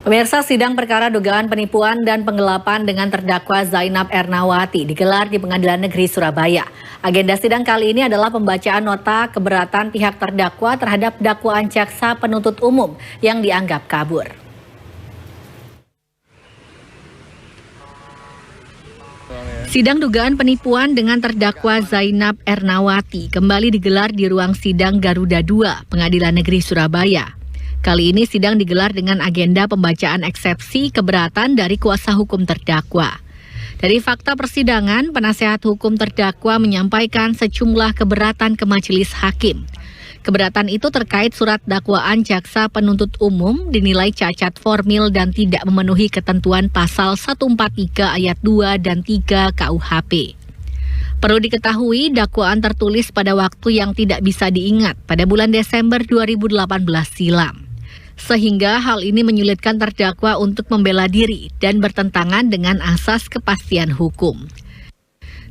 Pemirsa, sidang perkara dugaan penipuan dan penggelapan dengan terdakwa Zainab Ernawati digelar di Pengadilan Negeri Surabaya. Agenda sidang kali ini adalah pembacaan nota keberatan pihak terdakwa terhadap dakwaan jaksa penuntut umum yang dianggap kabur. Sidang dugaan penipuan dengan terdakwa Zainab Ernawati kembali digelar di ruang sidang Garuda II, Pengadilan Negeri Surabaya. Kali ini sidang digelar dengan agenda pembacaan eksepsi keberatan dari kuasa hukum terdakwa. Dari fakta persidangan, penasehat hukum terdakwa menyampaikan sejumlah keberatan ke majelis hakim. Keberatan itu terkait surat dakwaan jaksa penuntut umum dinilai cacat formil dan tidak memenuhi ketentuan pasal 143 ayat 2 dan 3 KUHP. Perlu diketahui, dakwaan tertulis pada waktu yang tidak bisa diingat pada bulan Desember 2018 silam. Sehingga hal ini menyulitkan terdakwa untuk membela diri dan bertentangan dengan asas kepastian hukum.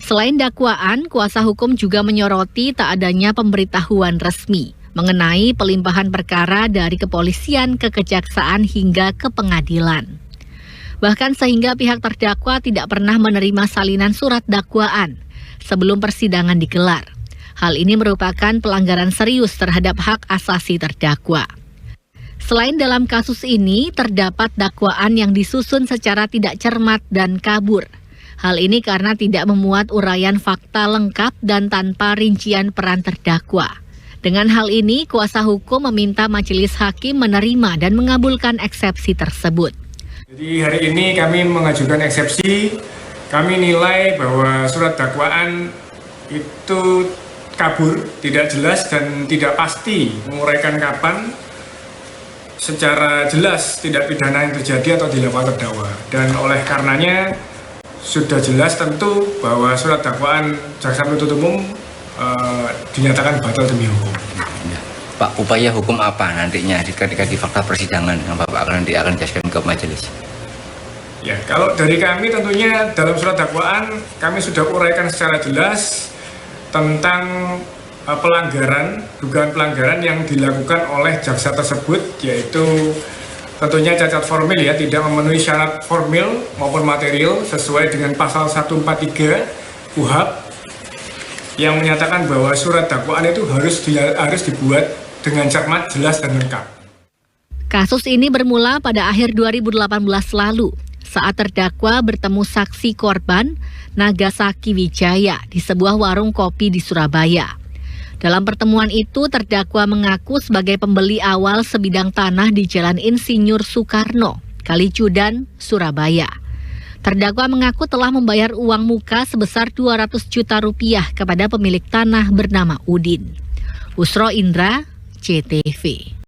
Selain dakwaan, kuasa hukum juga menyoroti tak adanya pemberitahuan resmi mengenai pelimpahan perkara dari kepolisian ke kejaksaan hingga ke pengadilan. Bahkan sehingga pihak terdakwa tidak pernah menerima salinan surat dakwaan sebelum persidangan digelar. Hal ini merupakan pelanggaran serius terhadap hak asasi terdakwa. Selain dalam kasus ini, terdapat dakwaan yang disusun secara tidak cermat dan kabur. Hal ini karena tidak memuat uraian fakta lengkap dan tanpa rincian peran terdakwa. Dengan hal ini, kuasa hukum meminta majelis hakim menerima dan mengabulkan eksepsi tersebut. Jadi hari ini kami mengajukan eksepsi. Kami nilai bahwa surat dakwaan itu kabur, tidak jelas dan tidak pasti menguraikan kapan secara jelas tidak pidana yang terjadi atau dilakukan terdakwa. Dan oleh karenanya sudah jelas tentu bahwa surat dakwaan jaksa penuntut umum dinyatakan batal demi hukum. Pak, upaya hukum apa nantinya ketika di fakta persidangan yang Bapak nanti akan jelaskan ke majelis? Ya, kalau dari kami tentunya dalam surat dakwaan kami sudah uraikan secara jelas tentang dugaan pelanggaran yang dilakukan oleh jaksa tersebut, yaitu tentunya cacat formil ya, tidak memenuhi syarat formil maupun material sesuai dengan pasal 143 KUHP yang menyatakan bahwa surat dakwaan itu harus dibuat dengan cermat, jelas dan lengkap. Kasus ini bermula pada akhir 2018 lalu saat terdakwa bertemu saksi korban Nagasaki Wijaya di sebuah warung kopi di Surabaya. Dalam pertemuan itu, terdakwa mengaku sebagai pembeli awal sebidang tanah di Jalan Insinyur Soekarno, Kalicudan, Surabaya. Terdakwa mengaku telah membayar uang muka sebesar 200 juta rupiah kepada pemilik tanah bernama Udin. Usro Indra, CTV.